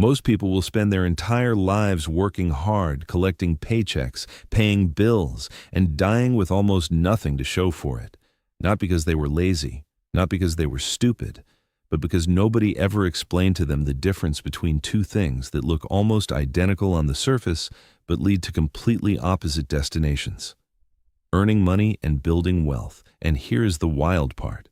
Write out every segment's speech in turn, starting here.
Most people will spend their entire lives working hard, collecting paychecks, paying bills, and dying with almost nothing to show for it. Not because they were lazy, not because they were stupid, but because nobody ever explained to them the difference between two things that look almost identical on the surface but lead to completely opposite destinations: earning money and building wealth. And here's the wild part.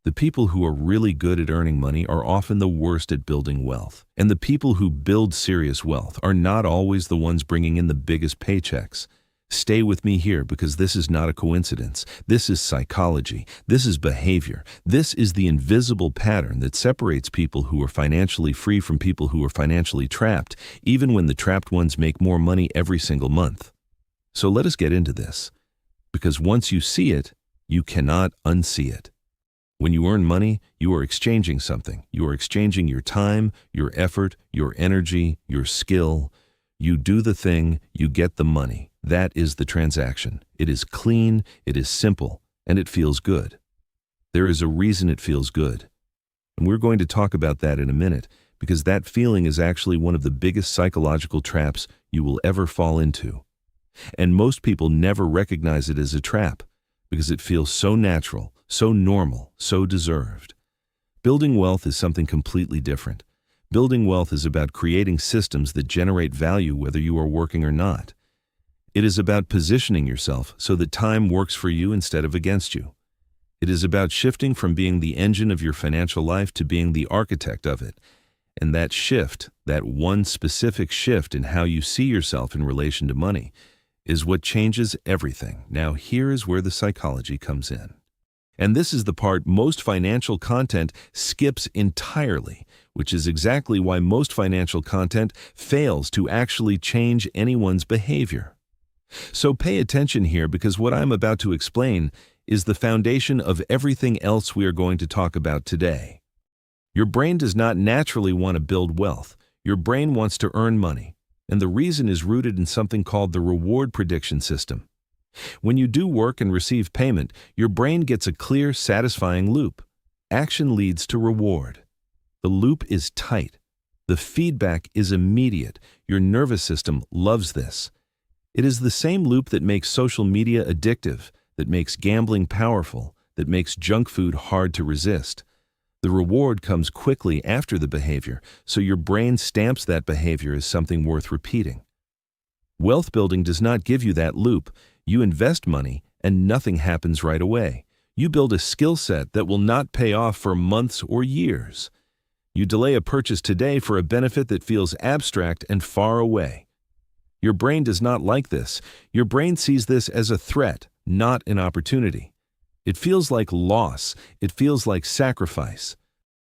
The people who are really good at earning money are often the worst at building wealth. And the people who build serious wealth are not always the ones bringing in the biggest paychecks. Stay with me here, because this is not a coincidence. This is psychology. This is behavior. This is the invisible pattern that separates people who are financially free from people who are financially trapped, even when the trapped ones make more money every single month. So let us get into this, because once you see it, you cannot unsee it. When you earn money, you are exchanging something. You are exchanging your time, your effort, your energy, your skill. You do the thing, you get the money. That is the transaction. It is clean, it is simple, and it feels good. There is a reason it feels good. And we're going to talk about that in a minute, because that feeling is actually one of the biggest psychological traps you will ever fall into. And most people never recognize it as a trap, because it feels so natural, so normal, so deserved. Building wealth is something completely different. Building wealth is about creating systems that generate value whether you are working or not. It is about positioning yourself so that time works for you instead of against you. It is about shifting from being the engine of your financial life to being the architect of it. And that shift, that one specific shift in how you see yourself in relation to money, is what changes everything. Now, here is where the psychology comes in. And this is the part most financial content skips entirely, which is exactly why most financial content fails to actually change anyone's behavior. So pay attention here, because what I'm about to explain is the foundation of everything else we are going to talk about today. Your brain does not naturally want to build wealth. Your brain wants to earn money. And the reason is rooted in something called the reward prediction system. When you do work and receive payment, your brain gets a clear, satisfying loop. Action leads to reward. The loop is tight. The feedback is immediate. Your nervous system loves this. It is the same loop that makes social media addictive, that makes gambling powerful, that makes junk food hard to resist. The reward comes quickly after the behavior, so your brain stamps that behavior as something worth repeating. Wealth building does not give you that loop. You invest money, and nothing happens right away. You build a skill set that will not pay off for months or years. You delay a purchase today for a benefit that feels abstract and far away. Your brain does not like this. Your brain sees this as a threat, not an opportunity. It feels like loss. It feels like sacrifice.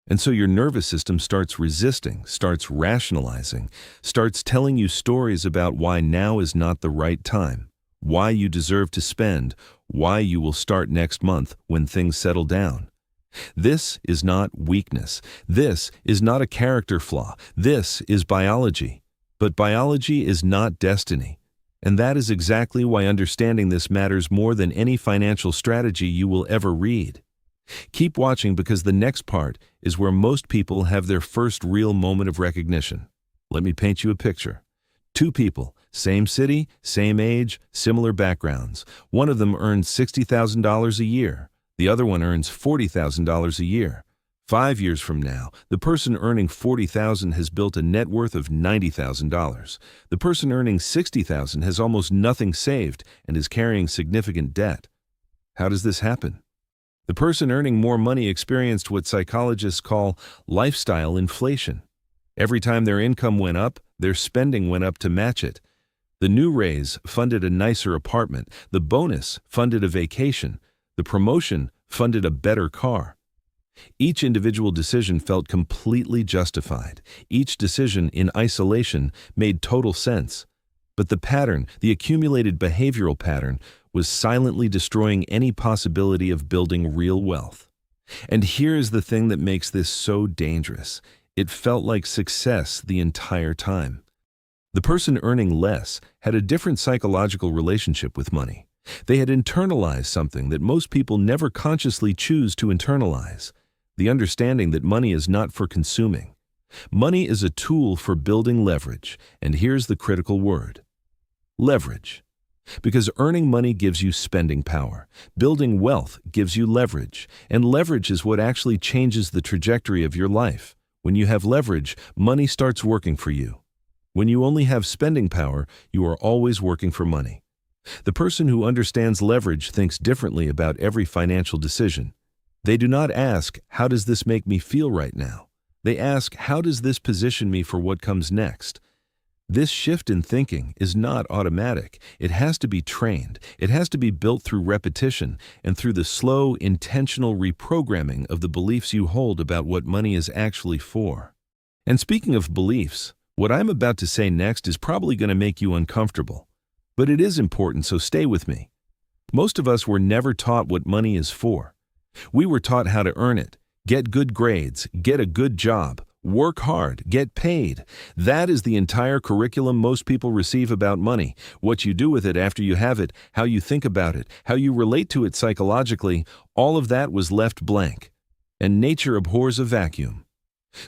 And so your nervous system starts resisting, starts rationalizing, starts telling you stories about why now is not the right time, why you deserve to spend, why you will start next month when things settle down. This is not weakness. This is not a character flaw. This is biology. But biology is not destiny. And that is exactly why understanding this matters more than any financial strategy you will ever read. Keep watching, because the next part is where most people have their first real moment of recognition. Let me paint you a picture. Two people, same city, same age, similar backgrounds. One of them earns $60,000 a year. The other one earns $40,000 a year. 5 years from now, the person earning $40,000 has built a net worth of $90,000. The person earning $60,000 has almost nothing saved and is carrying significant debt. How does this happen? The person earning more money experienced what psychologists call lifestyle inflation. Every time their income went up, their spending went up to match it. The new raise funded a nicer apartment. The bonus funded a vacation. The promotion funded a better car. Each individual decision felt completely justified. Each decision in isolation made total sense. But the pattern, the accumulated behavioral pattern, was silently destroying any possibility of building real wealth. And here is the thing that makes this so dangerous. It felt like success the entire time. The person earning less had a different psychological relationship with money. They had internalized something that most people never consciously choose to internalize: the understanding that money is not for consuming. Money is a tool for building leverage, and here's the critical word: leverage. Because earning money gives you spending power, building wealth gives you leverage, and leverage is what actually changes the trajectory of your life. When you have leverage, money starts working for you. When you only have spending power, you are always working for money. The person who understands leverage thinks differently about every financial decision. They do not ask, "How does this make me feel right now?" They ask, "How does this position me for what comes next?" This shift in thinking is not automatic. It has to be trained. It has to be built through repetition and through the slow, intentional reprogramming of the beliefs you hold about what money is actually for. And speaking of beliefs, what I'm about to say next is probably going to make you uncomfortable. But it is important, so stay with me. Most of us were never taught what money is for. We were taught how to earn it, get good grades, get a good job, work hard, get paid. That is the entire curriculum most people receive about money. What you do with it after you have it, how you think about it, how you relate to it psychologically, all of that was left blank. And nature abhors a vacuum.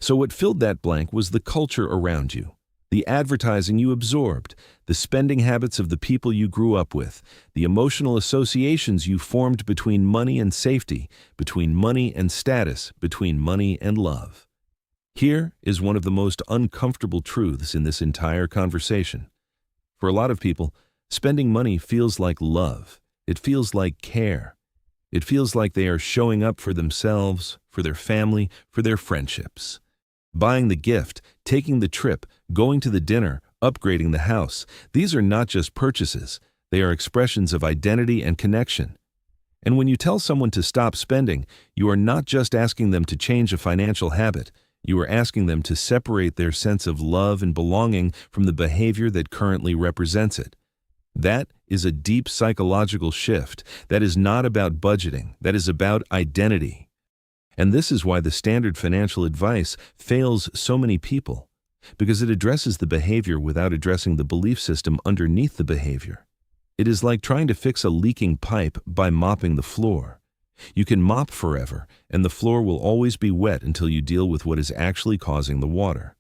So what filled that blank was the culture around you, the advertising you absorbed, the spending habits of the people you grew up with, the emotional associations you formed between money and safety, between money and status, between money and love. Here is one of the most uncomfortable truths in this entire conversation. For a lot of people, spending money feels like love. It feels like care. It feels like they are showing up for themselves, for their family, for their friendships. Buying the gift, taking the trip, going to the dinner, upgrading the house, these are not just purchases. They are expressions of identity and connection. And when you tell someone to stop spending, you are not just asking them to change a financial habit. You are asking them to separate their sense of love and belonging from the behavior that currently represents it. That is a deep psychological shift. That is not about budgeting. That is about identity. And this is why the standard financial advice fails so many people, because it addresses the behavior without addressing the belief system underneath the behavior. It is like trying to fix a leaking pipe by mopping the floor. You can mop forever, and the floor will always be wet until you deal with what is actually causing the water.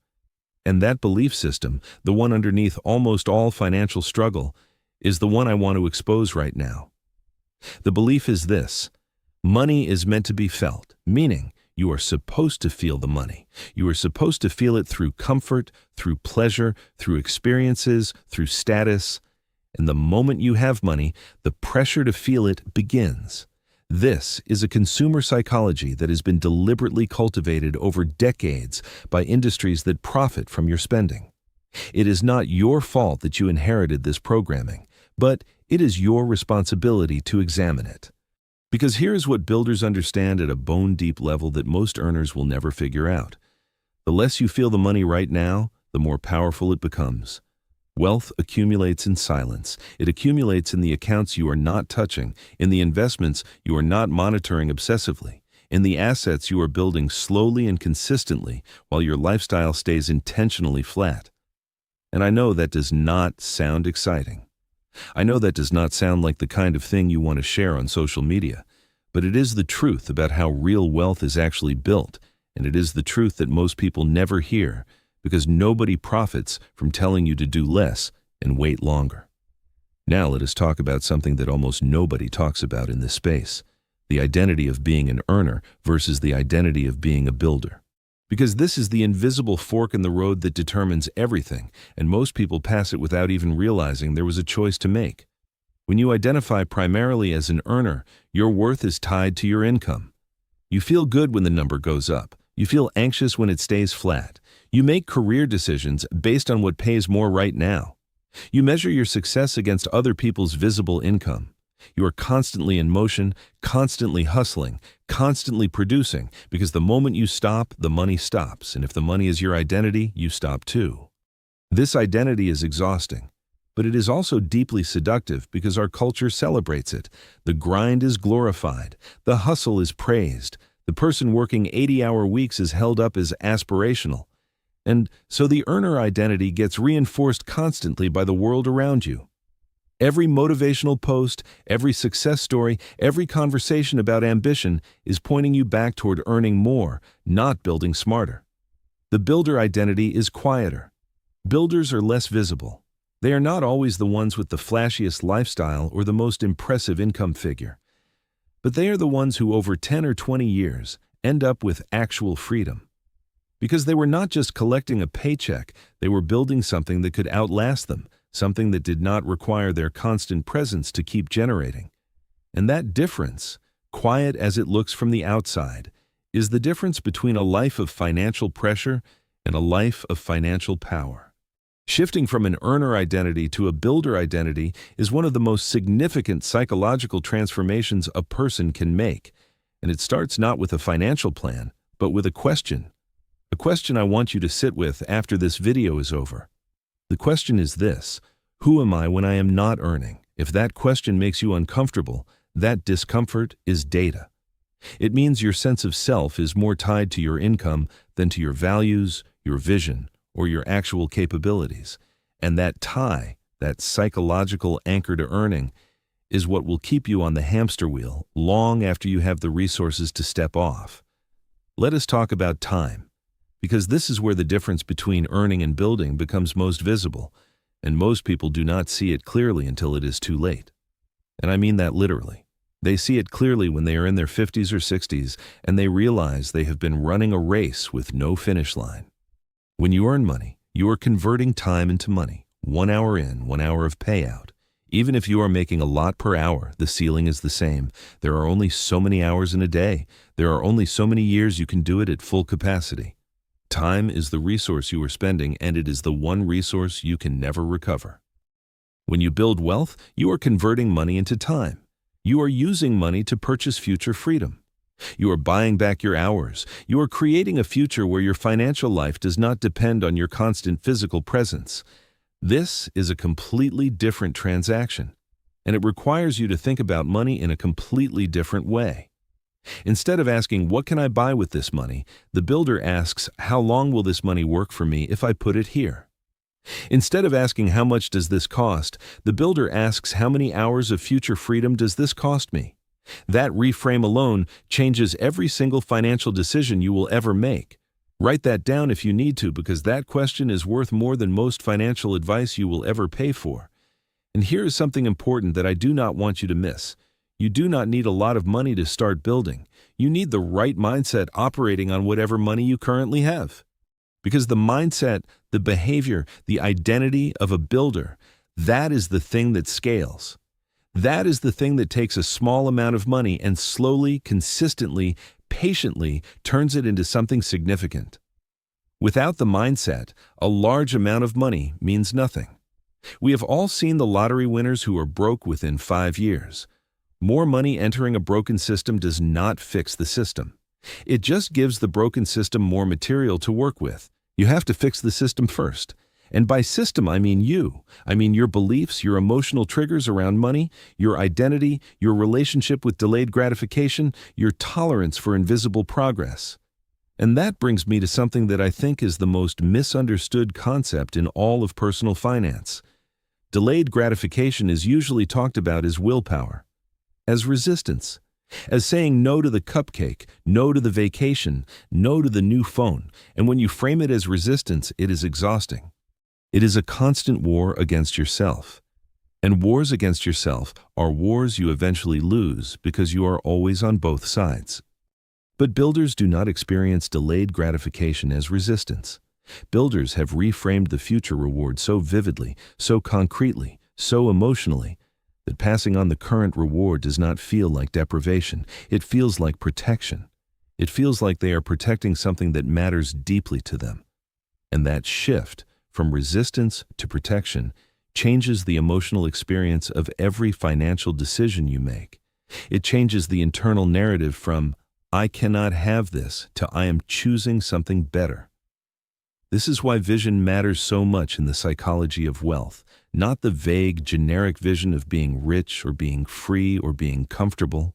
And that belief system, the one underneath almost all financial struggle, is the one I want to expose right now. The belief is this: money is meant to be felt, meaning you are supposed to feel the money. You are supposed to feel it through comfort, through pleasure, through experiences, through status. And the moment you have money, the pressure to feel it begins. This is a consumer psychology that has been deliberately cultivated over decades by industries that profit from your spending. It is not your fault that you inherited this programming, but it is your responsibility to examine it. Because here is what builders understand at a bone-deep level that most earners will never figure out. The less you feel the money right now, the more powerful it becomes. Wealth accumulates in silence. It accumulates in the accounts you are not touching, in the investments you are not monitoring obsessively, in the assets you are building slowly and consistently while your lifestyle stays intentionally flat. And I know that does not sound exciting. I know that does not sound like the kind of thing you want to share on social media, but it is the truth about how real wealth is actually built, and it is the truth that most people never hear, because nobody profits from telling you to do less and wait longer. Now let us talk about something that almost nobody talks about in this space: the identity of being an earner versus the identity of being a builder. Because this is the invisible fork in the road that determines everything, and most people pass it without even realizing there was a choice to make. When you identify primarily as an earner, your worth is tied to your income. You feel good when the number goes up. You feel anxious when it stays flat. You make career decisions based on what pays more right now. You measure your success against other people's visible income. You are constantly in motion, constantly hustling, constantly producing, because the moment you stop, the money stops, and if the money is your identity, you stop too. This identity is exhausting, but it is also deeply seductive because our culture celebrates it. The grind is glorified. The hustle is praised. The person working 80-hour weeks is held up as aspirational. And so the earner identity gets reinforced constantly by the world around you. Every motivational post, every success story, every conversation about ambition is pointing you back toward earning more, not building smarter. The builder identity is quieter. Builders are less visible. They are not always the ones with the flashiest lifestyle or the most impressive income figure. But they are the ones who over 10 or 20 years end up with actual freedom. Because they were not just collecting a paycheck, they were building something that could outlast them, something that did not require their constant presence to keep generating. And that difference, quiet as it looks from the outside, is the difference between a life of financial pressure and a life of financial power. Shifting from an earner identity to a builder identity is one of the most significant psychological transformations a person can make. And it starts not with a financial plan, but with a question. A question I want you to sit with after this video is over. The question is this: who am I when I am not earning? If that question makes you uncomfortable, that discomfort is data. It means your sense of self is more tied to your income than to your values, your vision, or your actual capabilities. And that tie, that psychological anchor to earning, is what will keep you on the hamster wheel long after you have the resources to step off. Let us talk about time, because this is where the difference between earning and building becomes most visible, and most people do not see it clearly until it is too late. And I mean that literally. They see it clearly when they are in their 50s or 60s, and they realize they have been running a race with no finish line. When you earn money, you are converting time into money, 1 hour in, 1 hour of payout. Even if you are making a lot per hour, the ceiling is the same. There are only so many hours in a day. There are only so many years you can do it at full capacity. Time is the resource you are spending, and it is the one resource you can never recover. When you build wealth, you are converting money into time. You are using money to purchase future freedom. You are buying back your hours. You are creating a future where your financial life does not depend on your constant physical presence. This is a completely different transaction, and it requires you to think about money in a completely different way. Instead of asking, "What can I buy with this money?" the builder asks, "How long will this money work for me if I put it here?" Instead of asking, "How much does this cost?" the builder asks, "How many hours of future freedom does this cost me?" That reframe alone changes every single financial decision you will ever make. Write that down if you need to, because that question is worth more than most financial advice you will ever pay for. And here is something important that I do not want you to miss. You do not need a lot of money to start building. You need the right mindset operating on whatever money you currently have. Because the mindset, the behavior, the identity of a builder, that is the thing that scales. That is the thing that takes a small amount of money and slowly, consistently, patiently turns it into something significant. Without the mindset, a large amount of money means nothing. We have all seen the lottery winners who are broke within 5 years. More money entering a broken system does not fix the system. It just gives the broken system more material to work with. You have to fix the system first. And by system, I mean you. I mean your beliefs, your emotional triggers around money, your identity, your relationship with delayed gratification, your tolerance for invisible progress. And that brings me to something that I think is the most misunderstood concept in all of personal finance. Delayed gratification is usually talked about as willpower, as resistance, as saying no to the cupcake, no to the vacation, no to the new phone. And when you frame it as resistance, it is exhausting. It is a constant war against yourself. And wars against yourself are wars you eventually lose because you are always on both sides. But builders do not experience delayed gratification as resistance. Builders have reframed the future reward so vividly, so concretely, so emotionally, that passing on the current reward does not feel like deprivation. It feels like protection. It feels like they are protecting something that matters deeply to them. And that shift from resistance to protection changes the emotional experience of every financial decision you make. It changes the internal narrative from "I cannot have this" to "I am choosing something better." This is why vision matters so much in the psychology of wealth, not the vague, generic vision of being rich or being free or being comfortable.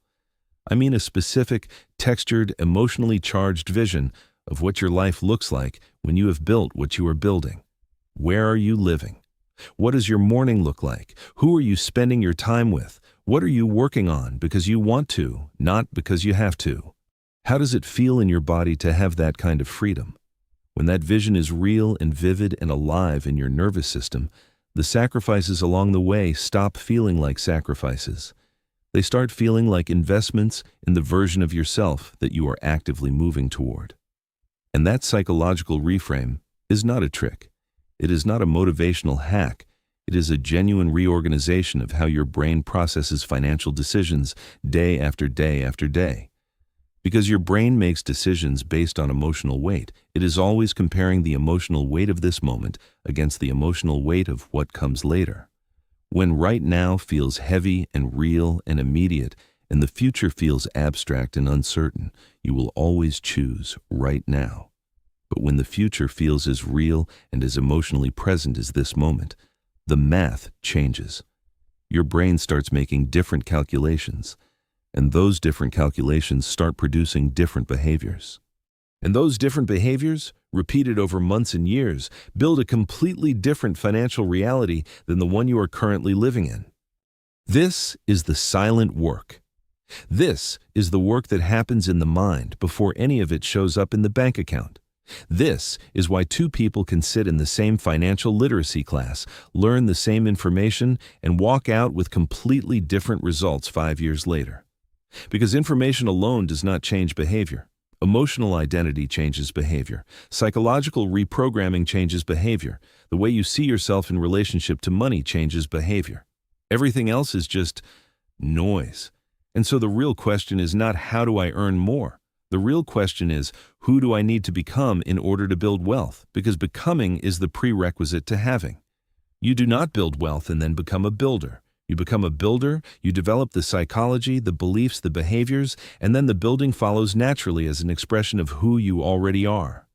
I mean a specific, textured, emotionally charged vision of what your life looks like when you have built what you are building. Where are you living? What does your morning look like? Who are you spending your time with? What are you working on because you want to, not because you have to? How does it feel in your body to have that kind of freedom? When that vision is real and vivid and alive in your nervous system, the sacrifices along the way stop feeling like sacrifices. They start feeling like investments in the version of yourself that you are actively moving toward. And that psychological reframe is not a trick. It is not a motivational hack. It is a genuine reorganization of how your brain processes financial decisions day after day after day. Because your brain makes decisions based on emotional weight, it is always comparing the emotional weight of this moment against the emotional weight of what comes later. When right now feels heavy and real and immediate, and the future feels abstract and uncertain, you will always choose right now. But when the future feels as real and as emotionally present as this moment, the math changes. Your brain starts making different calculations, and those different calculations start producing different behaviors. And those different behaviors, repeated over months and years, build a completely different financial reality than the one you are currently living in. This is the silent work. This is the work that happens in the mind before any of it shows up in the bank account. This is why two people can sit in the same financial literacy class, learn the same information, and walk out with completely different results 5 years later. Because information alone does not change behavior. Emotional identity changes behavior. Psychological reprogramming changes behavior. The way you see yourself in relationship to money changes behavior. Everything else is just noise. And so the real question is not how do I earn more? The real question is, who do I need to become in order to build wealth? Because becoming is the prerequisite to having. You do not build wealth and then become a builder. You become a builder, you develop the psychology, the beliefs, the behaviors, and then the building follows naturally as an expression of who you already are.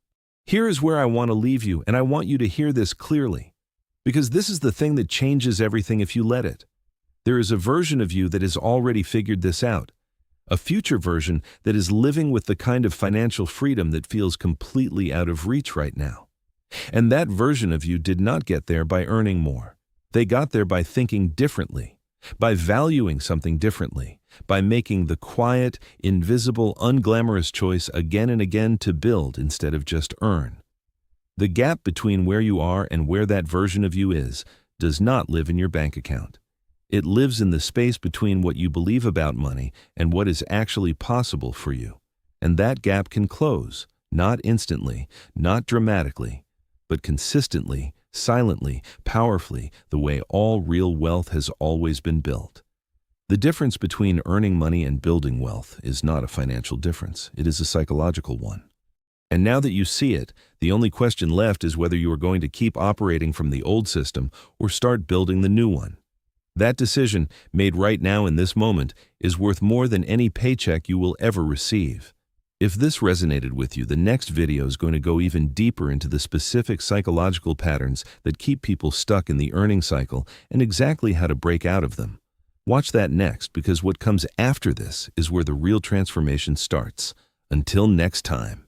Here is where I want to leave you, and I want you to hear this clearly. Because this is the thing that changes everything if you let it. There is a version of you that has already figured this out. A future version that is living with the kind of financial freedom that feels completely out of reach right now. And that version of you did not get there by earning more. They got there by thinking differently, by valuing something differently, by making the quiet, invisible, unglamorous choice again and again to build instead of just earn. The gap between where you are and where that version of you is does not live in your bank account. It lives in the space between what you believe about money and what is actually possible for you. And that gap can close, not instantly, not dramatically, but consistently, silently, powerfully, the way all real wealth has always been built. The difference between earning money and building wealth is not a financial difference. It is a psychological one. And now that you see it, the only question left is whether you are going to keep operating from the old system or start building the new one. That decision, made right now in this moment, is worth more than any paycheck you will ever receive. If this resonated with you, the next video is going to go even deeper into the specific psychological patterns that keep people stuck in the earning cycle and exactly how to break out of them. Watch that next, because what comes after this is where the real transformation starts. Until next time.